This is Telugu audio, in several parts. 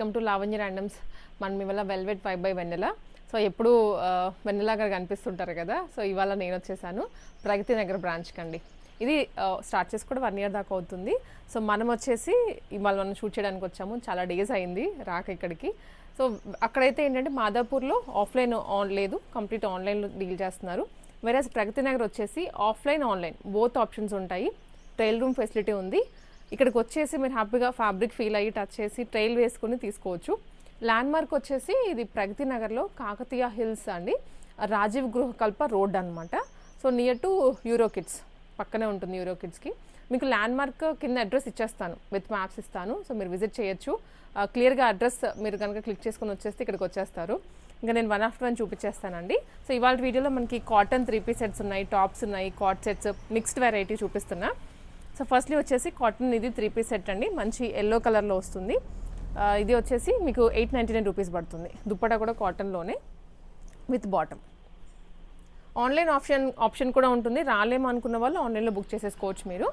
Welcome to Lavanya randoms. మనం ఇవాళ వెల్వెట్ 5 by వెన్నెల. సో ఎప్పుడు వెన్నెల గారు కనిపిస్తుంటారు కదా. సో ఇవాళ నేను వచ్చేసాను ప్రగతి నగర్ బ్రాంచ్కి అండి. ఇది స్టార్ట్ చేసి కూడా 1 year దాకా అవుతుంది. సో మనం వచ్చేసి ఇవాళ మనం షూట్ చేయడానికి వచ్చాము. చాలా డేస్ అయింది రాక ఇక్కడికి. సో అక్కడైతే ఏంటంటే మాదాపూర్లో ఆఫ్లైన్ లేదు, కంప్లీట్ ఆన్లైన్లో డీల్ చేస్తున్నారు. వేరేస్ ప్రగతి నగర్ వచ్చేసి ఆఫ్లైన్ ఆన్లైన్ బోత్ ఆప్షన్స్ ఉంటాయి. ట్రయల్ రూమ్ ఫెసిలిటీ ఉంది. ఇక్కడికి వచ్చేసి మీరు హ్యాపీగా ఫ్యాబ్రిక్ ఫీల్ అయ్యి టచ్ చేసి ట్రైల్ వేసుకుని తీసుకోవచ్చు. ల్యాండ్ మార్క్ వచ్చేసి ఇది ప్రగతి నగర్లో కాకతీయ హిల్స్ అండి, రాజీవ్ గృహకల్ప రోడ్ అనమాట. So near to euro kids పక్కనే ఉంటుంది. యూరో కిడ్స్కి మీకు ల్యాండ్ మార్క్ కింద అడ్రస్ ఇచ్చేస్తాను, విత్ మ్యాప్స్ ఇస్తాను. సో మీరు విజిట్ చేయొచ్చు. క్లియర్గా అడ్రస్ మీరు కనుక క్లిక్ చేసుకుని వచ్చేస్తే ఇక్కడికి వచ్చేస్తారు. ఇంకా నేను 1 after 1 చూపించేస్తానండి. సో ఇవాళ వీడియోలో మనకి కాటన్ 3-piece సెట్స్ ఉన్నాయి, టాప్స్ ఉన్నాయి, కాట్ సెట్స్, మిక్స్డ్ వెరైటీ చూపిస్తున్నా. సో ఫస్ట్లీ వచ్చేసి కాటన్ ఇది 3-piece సెట్ అండి, మంచి ఎల్లో కలర్లో వస్తుంది. ఇది వచ్చేసి మీకు 899 రూపీస్ పడుతుంది. దుప్పటా కూడా కాటన్లోనే విత్ బాటమ్. ఆన్లైన్ ఆప్షన్ కూడా ఉంటుంది. రాలేమో అనుకున్న వాళ్ళు ఆన్లైన్లో బుక్ చేసేసుకోవచ్చు మీరు.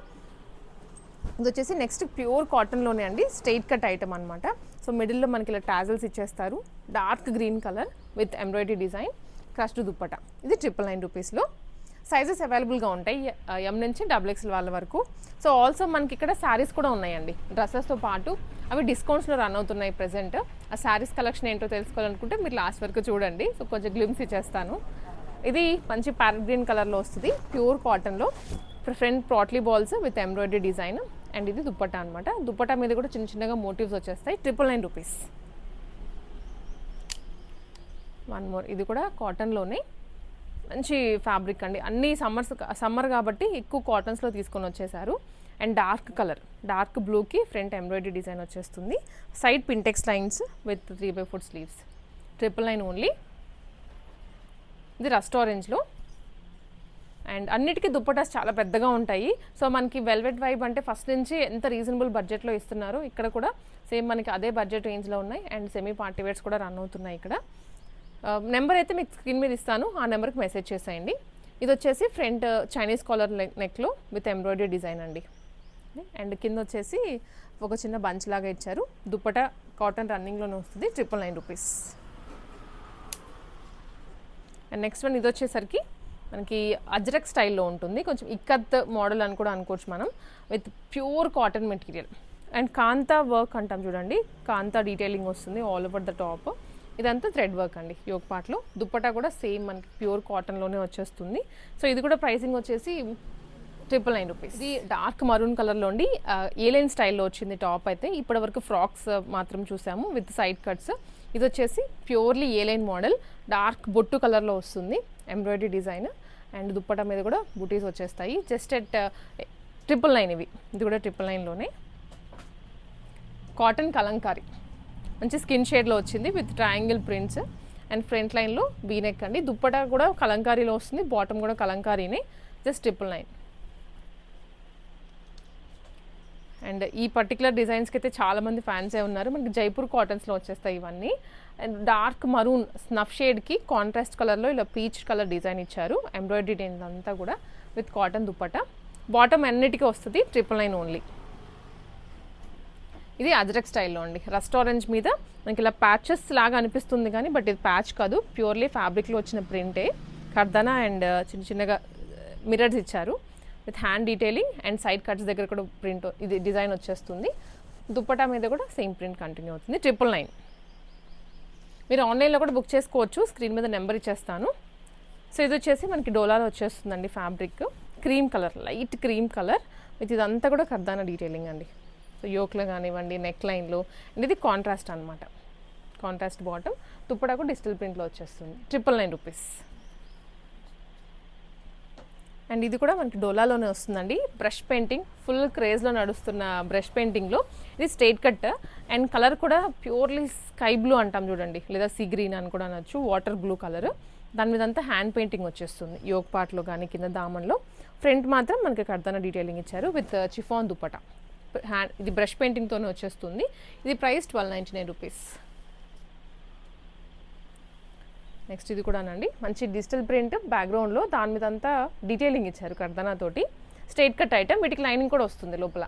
ఇది వచ్చేసి నెక్స్ట్ ప్యూర్ కాటన్లోనే అండి, స్ట్రైట్ కట్ ఐటమ్ అనమాట. సో మిడిల్లో మనకి ఇలా టాజల్స్ ఇచ్చేస్తారు, dark green colour with embroidery design, crushed dupatta. ఇది 999 రూపీస్లో. సైజెస్ అవైలబుల్గా ఉంటాయి, M నుంచి XXL వాళ్ళ వరకు. సో ఆల్సో మనకి ఇక్కడ శారీస్ కూడా ఉన్నాయండి, డ్రెస్సెస్తో పాటు. అవి డిస్కౌంట్స్లో రన్ అవుతున్నాయి ప్రెజెంట్. ఆ శారీస్ కలెక్షన్ ఏంటో తెలుసుకోవాలనుకుంటే మీరు లాస్ట్ వరకు చూడండి. సో కొంచెం గ్లిమ్స్ ఇచ్చేస్తాను. ఇది మంచి ప్యారెట్ గ్రీన్ కలర్లో వస్తుంది, ప్యూర్ కాటన్లో. Front potli balls with embroidery design. And ఇది దుప్పటా అనమాట. దుప్పటా మీద కూడా చిన్న చిన్నగా మోటివ్స్ వచ్చేస్తాయి. 999 రూపీస్. వన్ మోర్, ఇది కూడా కాటన్లోనే మంచి ఫ్యాబ్రిక్ అండి. అన్ని సమ్మర్ కాబట్టి ఎక్కువ కాటన్స్లో తీసుకొని వచ్చేసారు. అండ్ డార్క్ కలర్, డార్క్ బ్లూకి ఫ్రంట్ ఎంబ్రాయిడరీ డిజైన్ వచ్చేస్తుంది. Side pintucks lines with 3/4 sleeves. 999 only. ఇది రస్ట్ ఆరెంజ్లో. అండ్ అన్నిటికీ దుప్పటాస్ చాలా పెద్దగా ఉంటాయి. సో మనకి వెల్వెట్ వైబ్ అంటే ఫస్ట్ నుంచి ఎంత రీజనబుల్ బడ్జెట్లో ఇస్తున్నారు. ఇక్కడ కూడా సేమ్ మనకి అదే బడ్జెట్ రేంజ్లో ఉన్నాయి. అండ్ సెమీ పార్టీ వేర్స్ కూడా రన్ అవుతున్నాయి ఇక్కడ. నెంబర్ అయితే మీకు స్క్రీన్ మీద ఇస్తాను, ఆ నెంబర్కి మెసేజ్ చేసేయండి. ఇది వచ్చేసి ఫ్రంట్ చైనీస్ కాలర్ నెక్లో విత్ ఎంబ్రాయిడరీ డిజైన్ అండి. అండ్ కింద వచ్చేసి ఒక చిన్న బంచ్ లాగా ఇచ్చారు. దుప్పటా కాటన్ రన్నింగ్లోనే వస్తుంది. 999 రూపీస్. అండ్ నెక్స్ట్ వన్ ఇది వచ్చేసరికి మనకి అజ్రక్ స్టైల్లో ఉంటుంది, కొంచెం ఇక్కత్ మోడల్ అని కూడా అనుకోవచ్చు మనం, with pure cotton material. And kantha work అంటాం చూడండి, కాంతా డీటెయిలింగ్ వస్తుంది ఆల్ ఓవర్ ద టాప్. ఇదంతా థ్రెడ్ వర్క్ అండి యోక్ పార్ట్లో. దుప్పటా కూడా సేమ్ మనకి ప్యూర్ కాటన్లోనే వచ్చేస్తుంది. సో ఇది కూడా ప్రైసింగ్ వచ్చేసి 999 రూపీస్. ఇది డార్క్ మరూన్ కలర్లో ఉండి ఏలైన్ స్టైల్లో వచ్చింది టాప్ అయితే. ఇప్పటివరకు ఫ్రాక్స్ మాత్రం చూసాము విత్ సైడ్ కట్స్. ఇది వచ్చేసి ప్యూర్లీ ఏలైన్ మోడల్, డార్క్ బొట్టు కలర్లో వస్తుంది, ఎంబ్రాయిడరీ డిజైన్. అండ్ దుప్పటా మీద కూడా బూటీస్ వచ్చేస్తాయి. జస్ట్ ఎట్ 999 ఇవి. ఇది కూడా 999లోనే. కాటన్ కలంకారీ మంచి స్కిన్ షేడ్లో వచ్చింది with triangle prints. And front లైన్లో వీనెక్ అండి. దుప్పటా కూడా కలంకారీలో వస్తుంది, బాటమ్ కూడా కలంకారీనే. జస్ట్ 999. అండ్ ఈ పర్టికులర్ డిజైన్స్కి అయితే చాలామంది ఫ్యాన్సే ఉన్నారు. మనకి జైపూర్ కాటన్స్లో వచ్చేస్తాయి ఇవన్నీ. అండ్ డార్క్ మరూన్ స్నఫ్ షేడ్కి కాంట్రాస్ట్ కలర్లో ఇలా పీచ్ కలర్ డిజైన్ ఇచ్చారు. ఎంబ్రాయిడరీ అంతా కూడా విత్ కాటన్ దుప్పటా. బాటమ్ అన్నిటికీ వస్తుంది. 999 ఓన్లీ. ఇది అజ్రక్ స్టైల్లో అండి, రస్ట్ ఆరెంజ్ మీద మనకి ఇలా ప్యాచెస్ లాగా అనిపిస్తుంది కానీ బట్ ఇది ప్యాచ్ కాదు, ప్యూర్లీ ఫ్యాబ్రిక్లో వచ్చిన ప్రింటే. కర్దనా అండ్ చిన్న చిన్నగా మిరర్స్ ఇచ్చారు with hand detailing. And side cuts దగ్గర కూడా ప్రింట్ ఇది డిజైన్ వచ్చేస్తుంది. దుప్పటా మీద కూడా సేమ్ ప్రింట్ కంటిన్యూ అవుతుంది. 999. మీరు ఆన్లైన్లో కూడా బుక్ చేసుకోవచ్చు, స్క్రీన్ మీద నెంబర్ ఇచ్చేస్తాను. సో ఇది వచ్చేసి మనకి డోలాలో వచ్చేస్తుందండి fabric. Cream colour, light cream colour with ఇదంతా కూడా కర్దానా డీటెయిలింగ్ అండి. సో యోక్లో కానివ్వండి, నెక్ లైన్లో. అండ్ ఇది కాంట్రాస్ట్ అనమాట, కాంట్రాస్ట్ బాటమ్. దుప్పటా కూడా డిజిటల్ ప్రింట్లో వచ్చేస్తుంది. 999 రూపీస్. అండ్ ఇది కూడా మనకి డోలాలోనే వస్తుందండి. బ్రష్ పెయింటింగ్ ఫుల్ క్రేజ్లో నడుస్తున్న బ్రష్ పెయింటింగ్లో ఇది స్ట్రైట్ కట్. అండ్ కలర్ కూడా ప్యూర్లీ స్కై బ్లూ అంటాం చూడండి, లేదా సీ గ్రీన్ అని కూడా అనొచ్చు, వాటర్ బ్లూ కలర్. దాని మీద అంతా హ్యాండ్ పెయింటింగ్ వచ్చేస్తుంది యోక్ పార్ట్లో కానీ కింద దామన్లో. ఫ్రంట్ మాత్రం మనకి కర్దానా డీటెయిలింగ్ ఇచ్చారు విత్ చిఫాన్ దుప్పటా. ఇది బ్రష్ పెయింటింగ్తోనే వచ్చేస్తుంది. ఇది ప్రైస్ 1299 రూపీస్. నెక్స్ట్ ఇది కూడానండి, మంచి డిజిటల్ ప్రింట్ బ్యాక్గ్రౌండ్లో, దాని మీద అంతా డీటెయిలింగ్ ఇచ్చారు కర్దానా తోటి. స్ట్రైట్ కట్ ఐటమ్, వీటికి లైనింగ్ కూడా వస్తుంది లోపల.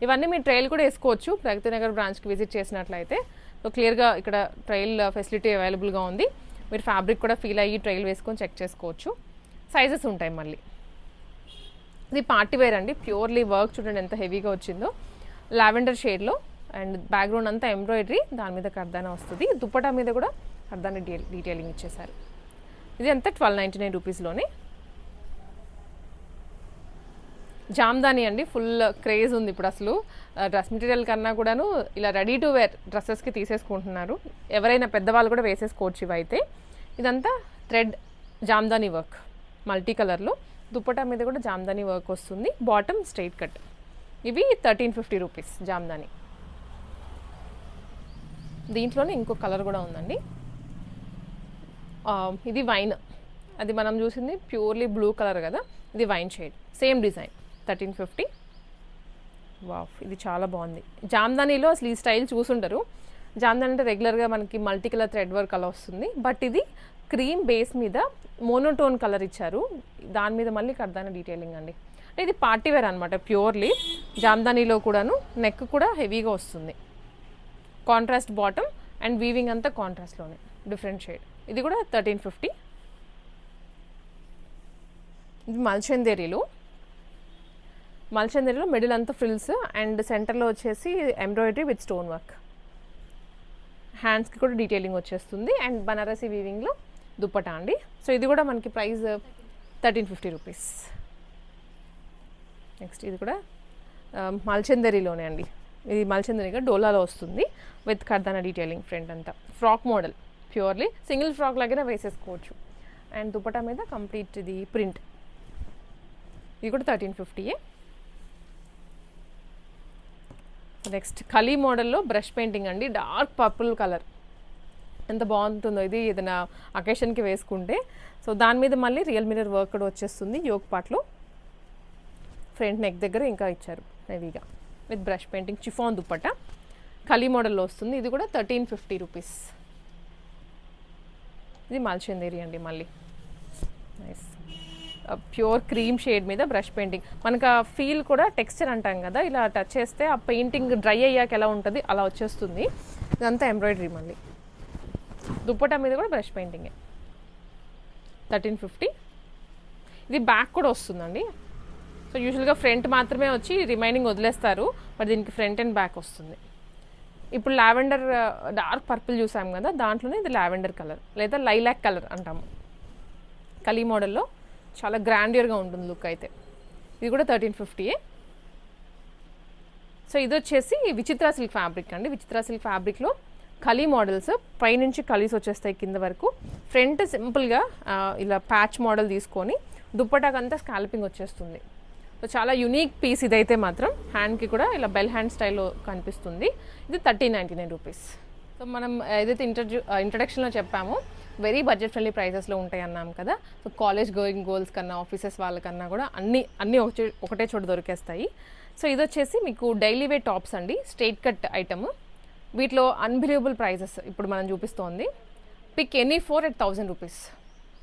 ఇవన్నీ మీరు ట్రైల్ కూడా వేసుకోవచ్చు ప్రగతి నగర్ బ్రాంచ్కి విజిట్ చేసినట్లయితే. సో క్లియర్గా ఇక్కడ ట్రైల్ ఫెసిలిటీ అవైలబుల్గా ఉంది. మీరు ఫ్యాబ్రిక్ కూడా ఫీల్ అయ్యి ట్రైల్ వేసుకొని చెక్ చేసుకోవచ్చు. సైజెస్ ఉంటాయి మళ్ళీ. ఇది పార్టీ వేర్ అండి, ప్యూర్లీ వర్క్ చూడండి ఎంత హెవీగా వచ్చిందో, లావెండర్ షేడ్లో. అండ్ బ్యాక్గ్రౌండ్ అంతా ఎంబ్రాయిడరీ, దాని మీద కర్దానా వస్తుంది. దుప్పటా మీద కూడా కర్దానా డీటెయిలింగ్ ఇచ్చేసారు. ఇది అంతా 1299 రూపీస్లోనే. జామ్దాని అండి, ఫుల్ క్రేజ్ ఉంది ఇప్పుడు అసలు. డ్రెస్ మెటీరియల్ కన్నా కూడాను ఇలా రెడీ టు వేర్ డ్రెస్సెస్కి తీసేసుకుంటున్నారు. ఎవరైనా పెద్దవాళ్ళు కూడా వేసేసుకోవచ్చు ఇవైతే. ఇదంతా థ్రెడ్ జామ్దాని వర్క్ మల్టీ కలర్లో. దుప్పటా మీద కూడా జామ్దాని వర్క్ వస్తుంది. Bottom straight cut. ఇవి 1350 రూపీస్ జామ్దాని. దీంట్లోనే ఇంకో కలర్ కూడా ఉందండి. ఇది వైన్, అది మనం చూసింది ప్యూర్లీ బ్లూ కలర్ కదా, ఇది wine shade, same design 1350. Wow, ఇది చాలా బాగుంది. జామ్దానీలో అసలు ఈ స్టైల్ చూసుంటారు. జామ్దాని అంటే రెగ్యులర్గా మనకి మల్టీ కలర్ థ్రెడ్ వర్క్ అలా వస్తుంది, బట్ ఇది క్రీమ్ బేస్ మీద మోనోటోన్ కలర్ ఇచ్చారు. దాని మీద మళ్ళీ కర్దానా డీటెయిలింగ్ అండి. అంటే ఇది పార్టీ వేర్ అనమాట ప్యూర్లీ. జామ్దానీలో కూడాను నెక్ కూడా హెవీగా వస్తుంది. కాంట్రాస్ట్ బాటమ్ అండ్ వీవింగ్ అంతా కాంట్రాస్ట్లోనే, డిఫరెంట్ షేడ్. ఇది కూడా 1350. ఇది మల్చందేరీలో మిడిల్ అంతా ఫ్రిల్స్ అండ్ సెంటర్లో వచ్చేసి ఎంబ్రాయిడరీ విత్ స్టోన్ వర్క్. హ్యాండ్స్కి కూడా డీటెయిలింగ్ వచ్చేస్తుంది. అండ్ బనారసీ వీవింగ్లో దుప్పటా అండి. సో ఇది కూడా మనకి ప్రైస్ 1350 రూపీస్. నెక్స్ట్ ఇది కూడా మల్చందరిలోనే అండి. ఇది మల్చందరిగా డోలాలో వస్తుంది విత్ కర్దానా డీటెయిలింగ్. ఫ్రంట్ అంతా frock model, purely single frock లాగానే వేసేసుకోవచ్చు. అండ్ దుప్పటా మీద కంప్లీట్ ఇది ప్రింట్. ఇది కూడా 1350. నెక్స్ట్ కలీ మోడల్లో బ్రష్ పెయింటింగ్ అండి, డార్క్ పర్పుల్ కలర్. ఎంత బాగుంటుందో ఇది ఏదైనా అకేషన్కి వేసుకుంటే. సో దాని మీద మళ్ళీ రియల్ మిర్రర్ వర్క్ కూడా వచ్చేస్తుంది యోక్ పార్ట్లో. ఫ్రంట్ నెక్ దగ్గర ఇంకా ఇచ్చారు హెవీగా with brush painting. Chiffon dupatta kali మోడల్లో వస్తుంది. ఇది కూడా 1350 రూపీస్. ఇది మల్చందేరి అండి మళ్ళీ. నైస్ ప్యూర్ క్రీమ్ షేడ్ మీద బ్రష్ పెయింటింగ్. మనకు ఆ ఫీల్ కూడా టెక్స్చర్ అంటాం కదా, ఇలా టచ్ చేస్తే ఆ పెయింటింగ్ డ్రై అయ్యాక ఎలా ఉంటుంది అలా వచ్చేస్తుంది. ఇదంతా ఎంబ్రాయిడరీ మళ్ళీ. దుప్పటా మీద కూడా బ్రష్ పెయింటింగే 1350. ఇది బ్యాక్ కూడా వస్తుందండి. సో యూజువల్గా ఫ్రంట్ మాత్రమే వచ్చి రిమైనింగ్ వదిలేస్తారు, బట్ దీనికి ఫ్రంట్ అండ్ బ్యాక్ వస్తుంది. ఇప్పుడు లావెండర్ డార్క్ పర్పుల్ చూసాం కదా, దాంట్లోనే ఇది లావెండర్ కలర్ లేదా లైలాక్ కలర్ అంటాము. కలీ మోడల్లో చాలా గ్రాండియర్గా ఉంటుంది లుక్ అయితే. ఇది కూడా 1350. సో ఇది వచ్చేసి విచిత్ర సిల్క్ ఫ్యాబ్రిక్ అండి. విచిత్ర సిల్క్ ఫ్యాబ్రిక్లో కలీ మోడల్స్, పైనుంచి కలీస్ వచ్చేస్తాయి కింద వరకు. ఫ్రంట్ సింపుల్గా ఇలా ప్యాచ్ మోడల్ తీసుకొని దుప్పటాకంతా స్కాల్పింగ్ వచ్చేస్తుంది. సో చాలా యూనిక్ పీస్ ఇదైతే మాత్రం. హ్యాండ్కి కూడా ఇలా బెల్ హ్యాండ్ స్టైల్లో కనిపిస్తుంది. ఇది 1399 రూపీస్. సో మనం ఏదైతే ఇంట్రడక్షన్లో చెప్పామో వెరీ బడ్జెట్ ఫ్రెండ్లీ ప్రైసెస్లో ఉంటాయి అన్నాం కదా. సో కాలేజ్ గోయింగ్ గర్ల్స్ కన్నా, ఆఫీసెస్ వాళ్ళకన్నా కూడా అన్నీ ఒకటే చోట దొరికేస్తాయి. సో ఇది వచ్చేసి మీకు డైలీ వే టాప్స్ అండి, స్ట్రైట్ కట్ ఐటమ్. వీటిలో అన్బిలీవబుల్ ప్రైజెస్ ఇప్పుడు మనం చూపిస్తోంది. Pick any 4 at 1000 rupees,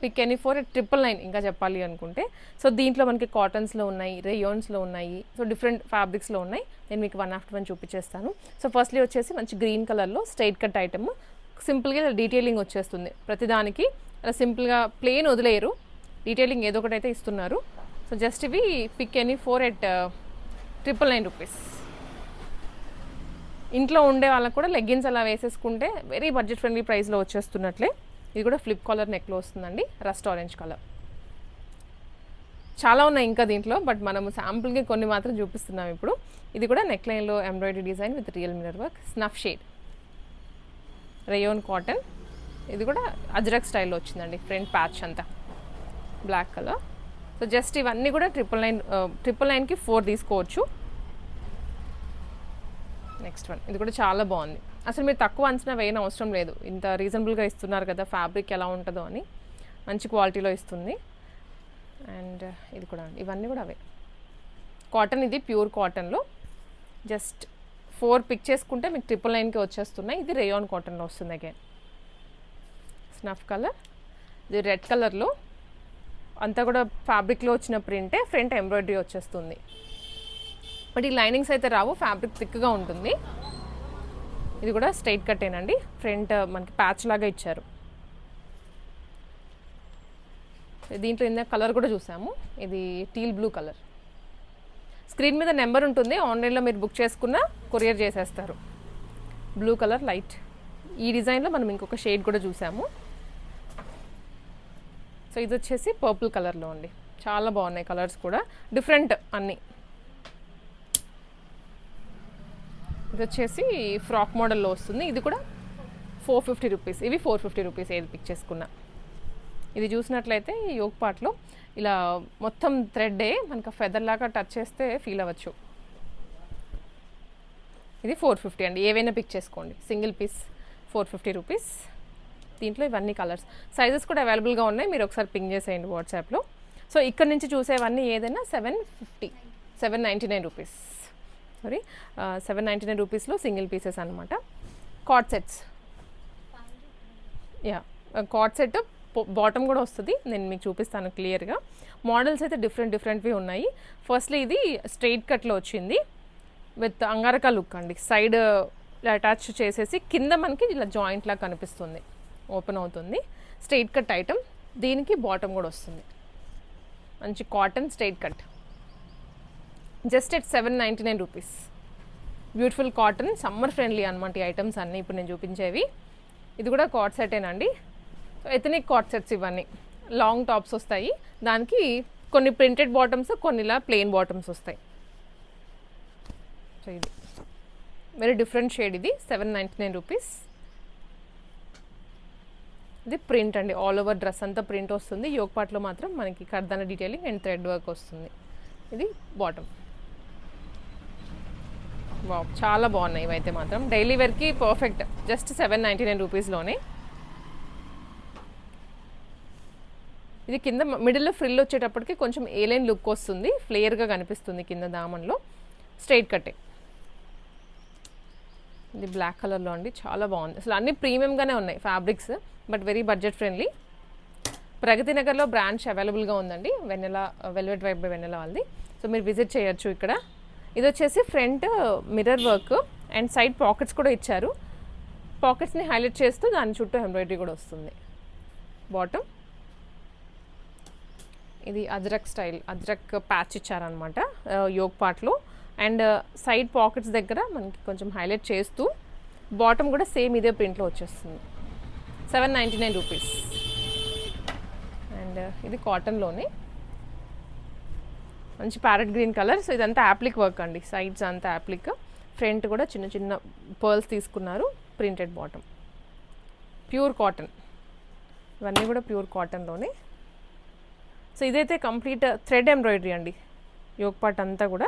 pick any 4 at 999 ఇంకా చెప్పాలి అనుకుంటే. సో దీంట్లో మనకి కాటన్స్లో ఉన్నాయి, రేయోన్స్లో ఉన్నాయి, సో డిఫరెంట్ ఫ్యాబ్రిక్స్లో ఉన్నాయి. నేను మీకు వన్ ఆఫ్టర్ వన్ చూపించేస్తాను. సో ఫస్ట్లీ వచ్చేసి మంచి గ్రీన్ కలర్లో స్ట్రైట్ కట్ ఐటమ్. సింపుల్గా డీటెయిలింగ్ వచ్చేస్తుంది ప్రతిదానికి. అలా సింపుల్గా ప్లెయిన్ వదిలేయరు, డీటెయిలింగ్ ఏదో ఒకటి అయితే ఇస్తున్నారు. సో జస్ట్ ఇవి పిక్ ఎనీ 4 at 999 రూపీస్. ఇంట్లో ఉండే వాళ్ళకు కూడా లెగ్గిన్స్ అలా వేసేసుకుంటే వెరీ బడ్జెట్ ఫ్రెండ్లీ ప్రైస్లో వచ్చేస్తున్నట్లే. ఇది కూడా ఫ్లిప్ కాలర్ నెక్లో వస్తుందండి, రస్ట్ ఆరెంజ్ కలర్. చాలా ఉన్నాయి ఇంకా దీంట్లో, బట్ మనము శాంపుల్కి కొన్ని మాత్రం చూపిస్తున్నాం ఇప్పుడు. ఇది కూడా నెక్ లైన్లో embroidery design with real mirror work, snuff shade, rayon cotton. ఇది కూడా అజ్రక్ స్టైల్లో వచ్చిందండి, ఫ్రంట్ ప్యాచ్ అంతా బ్లాక్ కలర్. సో జస్ట్ ఇవన్నీ కూడా 999కి 4 తీసుకోవచ్చు. నెక్స్ట్ వన్, ఇది కూడా చాలా బాగుంది. అసలు మీరు తక్కువ అంచనా వేయని అవసరం లేదు, ఇంత రీజనబుల్గా ఇస్తున్నారు కదా, ఫ్యాబ్రిక్ ఎలా ఉంటుందో అని. మంచి క్వాలిటీలో ఇస్తుంది. అండ్ ఇది కూడా అండి, ఇవన్నీ కూడా అవే కాటన్. ఇది ప్యూర్ కాటన్లో జస్ట్ 4 పిక్ చేసుకుంటే మీకు 999కి వచ్చేస్తున్నాయి. ఇది రేయాన్ కాటన్లో వస్తుంది. అగైన్ స్నఫ్ కలర్, ఇది రెడ్ కలర్లో అంతా కూడా ఫ్యాబ్రిక్లో వచ్చిన ప్రింటే, ఫ్రంట్ ఎంబ్రాయిడరీ వచ్చేస్తుంది. బట్ ఈ లైనింగ్స్ అయితే రావు, ఫ్యాబ్రిక్ థిక్గా ఉంటుంది. ఇది కూడా స్ట్రైట్ కట్టేనండి, ఫ్రంట్ మనకి ప్యాచ్ లాగా ఇచ్చారు. దీంట్లో ఇందాక కలర్ కూడా చూసాము, ఇది టీల్ బ్లూ కలర్. స్క్రీన్ మీద నెంబర్ ఉంటుంది, ఆన్లైన్లో మీరు బుక్ చేసుకున్న కొరియర్ చేసేస్తారు. Blue colour light. ఈ డిజైన్లో మనం ఇంకొక షేడ్ కూడా చూసాము. సో ఇది వచ్చేసి పర్పుల్ కలర్లో అండి, చాలా బాగున్నాయి కలర్స్ కూడా, డిఫరెంట్ అన్నీ. ఇది వచ్చేసి ఫ్రాక్ మోడల్లో వస్తుంది, ఇది కూడా 450 రూపీస్. ఇవి 450 రూపీస్ ఏది పిక్ చేసుకున్నా. ఇది చూసినట్లయితే యోగ్ పార్ట్లో ఇలా మొత్తం థ్రెడ్డే మనకు ఫెదర్ లాగా టచ్ చేస్తే ఫీల్ అవ్వచ్చు. ఇది 450 అండి, ఏవైనా పిక్ చేసుకోండి. Single piece 450 rupees. దీంట్లో ఇవన్నీ కలర్స్, సైజెస్ కూడా అవైలబుల్గా ఉన్నాయి, మీరు ఒకసారి పింగ్ చేసేయండి వాట్సాప్లో. సో ఇక్కడ నుంచి చూసేవన్నీ ఏదైనా 799 రూపీస్, సారీ 799 రూపీస్లో సింగిల్ పీసెస్ అనమాట. Card sets, yeah card set bottom కూడా వస్తుంది, నేను మీకు చూపిస్తాను క్లియర్గా. మోడల్స్ అయితే డిఫరెంట్వి ఉన్నాయి. ఫస్ట్లీ ఇది స్ట్రైట్ కట్లో వచ్చింది విత్ అంగారక లుక్ అండి. సైడ్ అటాచ్ చేసేసి కింద మనకి ఇలా జాయింట్ లాగా కనిపిస్తుంది, ఓపెన్ అవుతుంది. స్ట్రైట్ కట్ ఐటమ్, దీనికి బాటమ్ కూడా వస్తుంది. మంచి cotton straight cut, just at 799 rupees. Beautiful cotton, summer friendly అనమాట ఈ ఐటమ్స్ అన్నీ ఇప్పుడు నేను చూపించేవి. ఇది కూడా కార్డ్ సెటేనండి, ఎథనిక్ కార్డ్ సెట్స్. ఇవన్నీ లాంగ్ టాప్స్ వస్తాయి, దానికి కొన్ని ప్రింటెడ్ బాటమ్స్, కొన్ని ఇలా ప్లెయిన్ బాటమ్స్ వస్తాయి. సో ఇది వెరీ డిఫరెంట్ షేడ్, ఇది 799 రూపీస్. ఇది ప్రింట్ అండి, ఆల్ ఓవర్ డ్రెస్ అంతా ప్రింట్ వస్తుంది. యోగ్ పార్ట్లో మాత్రం మనకి కర్దాన డీటెయిలింగ్ అండ్ థ్రెడ్ వర్క్ వస్తుంది. ఇది బాటమ్. వావ్, చాలా బాగున్నాయి ఇవైతే మాత్రం, డైలీ వేర్కి పర్ఫెక్ట్. జస్ట్ 799 రూపీస్లోనే. ఇది కింద మిడిల్లో ఫ్రిల్ వచ్చేటప్పటికి కొంచెం ఏలైన్ లుక్ వస్తుంది, ఫ్లేయర్గా కనిపిస్తుంది కింద దామన్లో. స్ట్రైట్ కట్టే. ఇది బ్లాక్ కలర్లో అండి, చాలా బాగుంది. అసలు అన్ని ప్రీమియంగానే ఉన్నాయి fabrics, but very budget friendly. Pragathi నగర్లో బ్రాంచ్ అవైలబుల్గా ఉందండి, Vennela velvet vibe by Vennela వాళ్ళది. సో మీరు విజిట్ చేయొచ్చు ఇక్కడ. ఇది వచ్చేసి front mirror work and side pockets కూడా ఇచ్చారు. పాకెట్స్ని హైలైట్ చేస్తూ దాని చుట్టూ ఎంబ్రాయిడరీ కూడా వస్తుంది. బాటమ్ ఇది అజ్రక్ స్టైల్, అజ్రక్ ప్యాచ్ ఇచ్చారనమాట యోగ్ పార్ట్లో. అండ్ సైడ్ పాకెట్స్ దగ్గర మనకి కొంచెం హైలైట్ చేస్తూ బాటమ్ కూడా సేమ్ ఇదే ప్రింట్లో వచ్చేస్తుంది. 799 రూపీస్. అండ్ ఇది కాటన్లోనే మంచి ప్యారెట్ గ్రీన్ కలర్. సో ఇదంతా యాప్లిక్ వర్క్ అండి, సైడ్స్ అంతా యాప్లిక్. ఫ్రంట్ కూడా చిన్న చిన్న పర్ల్స్ తీసుకున్నారు, ప్రింటెడ్ బాటమ్. ప్యూర్ కాటన్, ఇవన్నీ కూడా ప్యూర్ కాటన్లోనే. సో ఇదైతే కంప్లీట్ థ్రెడ్ ఎంబ్రాయిడరీ అండి, యోగ్ పార్ట్ అంతా కూడా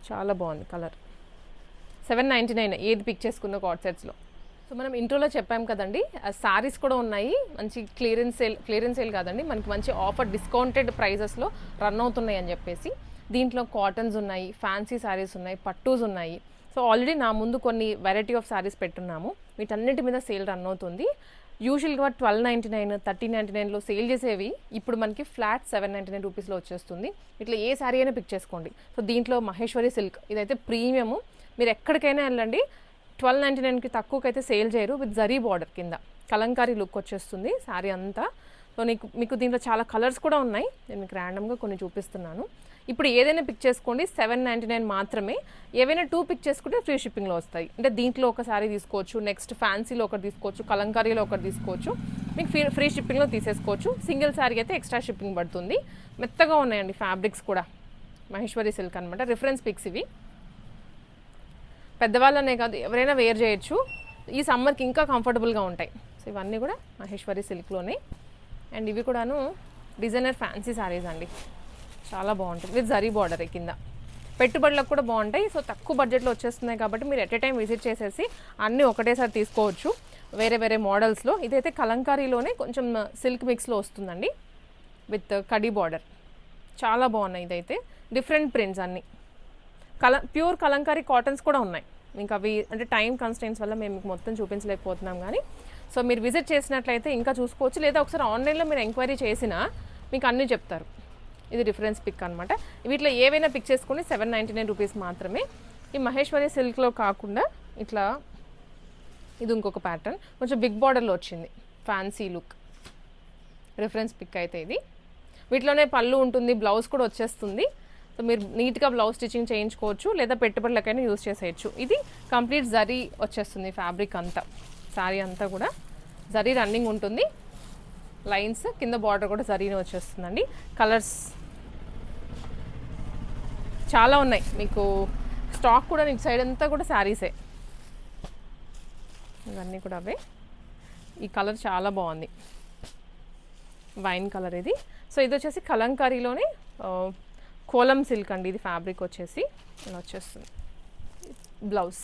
చాలా బాగుంది కలర్. 799 ఏది పిక్ చేసుకున్న కార్డ్ సెట్స్లో. సో మనం ఇంట్రోలో చెప్పాం కదండి, సారీస్ కూడా ఉన్నాయి. మంచి క్లియరెన్స్ సేల్ కాదండి, మనకి మంచి ఆఫర్ డిస్కౌంటెడ్ ప్రైజెస్లో రన్ అవుతున్నాయి అని చెప్పేసి. దీంట్లో కాటన్స్ ఉన్నాయి, ఫ్యాన్సీ సారీస్ ఉన్నాయి, పట్టూస్ ఉన్నాయి. సో ఆల్రెడీ నా ముందు కొన్ని వెరైటీ ఆఫ్ సారీస్ పెట్టున్నాము, వీటన్నిటి మీద సేల్ రన్ అవుతుంది. యూజువల్గా 1299, 1399లో సేల్ చేసేవి ఇప్పుడు మనకి ఫ్లాట్ 799 రూపీస్లో వచ్చేస్తుంది. ఇట్లా ఏ సారీ అయినా పిక్ చేసుకోండి. సో దీంట్లో మహేశ్వరి సిల్క్, ఇదైతే ప్రీమియము, మీరు ఎక్కడికైనా వెళ్ళండి 1299కి తక్కువకైతే సేల్ చేయరు. విత్ జరీ బార్డర్ కింద కలంకారీ లుక్ వచ్చేస్తుంది శారీ అంతా. సో మీకు దీంట్లో చాలా కలర్స్ కూడా ఉన్నాయి, నేను మీకు ర్యాండమ్గా కొన్ని చూపిస్తున్నాను. ఇప్పుడు ఏదైనా పిక్ చేసుకోండి, 799 మాత్రమే. ఏవైనా 2 పిక్ చేసుకుంటే ఫ్రీ షిప్పింగ్లో వస్తాయి. అంటే దీంట్లో ఒక సారీ తీసుకోవచ్చు, నెక్స్ట్ ఫ్యాన్సీలో ఒకటి తీసుకోవచ్చు, కలంకారీలో ఒకటి తీసుకోవచ్చు, మీకు ఫ్రీ షిప్పింగ్లో తీసేసుకోవచ్చు. సింగిల్ సారీ అయితే ఎక్స్ట్రా షిప్పింగ్ పడుతుంది. మెత్తగా ఉన్నాయండి ఫ్యాబ్రిక్స్ కూడా, మహేశ్వరి సిల్క్ అనమాట. రిఫరెన్స్ పిక్స్ ఇవి, పెద్దవాళ్ళనే కాదు ఎవరైనా వేర్ చేయొచ్చు. ఈ సమ్మర్కి ఇంకా కంఫర్టబుల్గా ఉంటాయి. సో ఇవన్నీ కూడా మహేశ్వరి సిల్క్లోనే. అండ్ ఇవి కూడాను డిజైనర్ ఫ్యాన్సీ సారీస్ అండి, చాలా బాగుంటుంది. విత్ జరీ బార్డర్ కింద, పెట్టుబడులకు కూడా బాగుంటాయి. సో తక్కువ బడ్జెట్లో వచ్చేస్తున్నాయి కాబట్టి మీరు ఎట్ ఏ టైం విజిట్ చేసేసి అన్నీ ఒకటేసారి తీసుకోవచ్చు వేరే వేరే మోడల్స్లో. ఇదైతే కలంకారీలోనే కొంచెం సిల్క్ మిక్స్లో వస్తుందండి విత్ కడీ బార్డర్, చాలా బాగున్నాయి. ఇదైతే డిఫరెంట్ ప్రింట్స్ అన్నీ. ప్యూర్ కలంకారీ కాటన్స్ కూడా ఉన్నాయి. ఇంకా అవి అంటే టైం కన్స్టెంట్స్ వల్ల మేము మీకు మొత్తం చూపించలేకపోతున్నాం కానీ, సో మీరు విజిట్ చేసినట్లయితే ఇంకా చూసుకోవచ్చు. లేదా ఒకసారి ఆన్లైన్లో మీరు ఎంక్వైరీ చేసినా మీకు అన్నీ చెప్తారు. ఇది రిఫరెన్స్ పిక్ అనమాట. వీటిలో ఏవైనా పిక్ చేసుకుని 799 రూపీస్ మాత్రమే. ఈ మహేశ్వరి సిల్క్లో కాకుండా ఇట్లా ఇది ఇంకొక ప్యాటర్న్, కొంచెం బిగ్ బార్డర్లో వచ్చింది, ఫ్యాన్సీ లుక్. రిఫరెన్స్ పిక్ అయితే ఇది. వీటిలోనే పళ్ళు ఉంటుంది, బ్లౌజ్ కూడా వచ్చేస్తుంది. సో మీరు నీట్గా బ్లౌజ్ స్టిచ్చింగ్ చేయించుకోవచ్చు, లేదా పెట్టుబడులకైనా యూజ్ చేసేయచ్చు. ఇది కంప్లీట్ జరీ వచ్చేస్తుంది, ఫ్యాబ్రిక్ అంతా, శారీ అంతా కూడా జరీ రన్నింగ్ ఉంటుంది. లైన్స్ కింద బార్డర్ కూడా జరీనే వచ్చేస్తుందండి. కలర్స్ చాలా ఉన్నాయి, మీకు స్టాక్ కూడా ఇటు సైడ్ అంతా కూడా శారీసే, ఇవన్నీ కూడా అవే. ఈ కలర్ చాలా బాగుంది, వైన్ కలర్ ఇది. సో ఇది వచ్చేసి కలంకారీలోనే కోలం సిల్క్ అండి, ఇది ఫ్యాబ్రిక్ వచ్చేసి ఇలా వచ్చేస్తుంది. బ్లౌజ్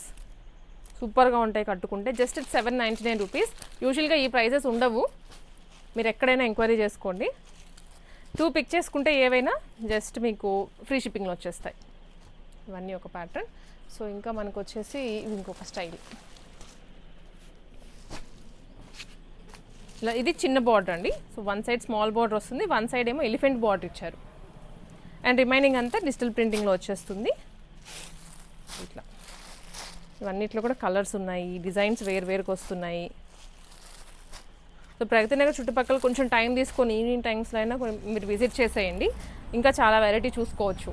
సూపర్గా ఉంటాయి కట్టుకుంటే. Just 799 rupees. యూజువల్గా ఈ ప్రైజెస్ ఉండవు, మీరు ఎక్కడైనా ఎంక్వైరీ చేసుకోండి. 2 పిక్ చేసుకుంటే ఏవైనా జస్ట్ మీకు ఫ్రీ షిప్పింగ్లో వచ్చేస్తాయి. ఇవన్నీ ఒక ప్యాటర్న్. సో ఇంకా మనకు వచ్చేసి ఇది ఇంకొక స్టైల్. ఇలా ఇది చిన్న బార్డర్ అండి. So one side small border వస్తుంది, వన్ సైడ్ ఏమో ఎలిఫెంట్ బార్డర్ ఇచ్చారు, అండ్ రిమైనింగ్ అంతా డిజిటల్ ప్రింటింగ్లో వచ్చేస్తుంది. ఇట్లా ఇవన్నిట్లో కూడా కలర్స్ ఉన్నాయి, డిజైన్స్ వేరుగా వస్తున్నాయి. సో ప్రగతి నగర్ చుట్టుపక్కల కొంచెం టైం తీసుకొని ఈవినింగ్ టైమ్స్లో అయినా మీరు విజిట్ చేసేయండి, ఇంకా చాలా వెరైటీ చూసుకోవచ్చు.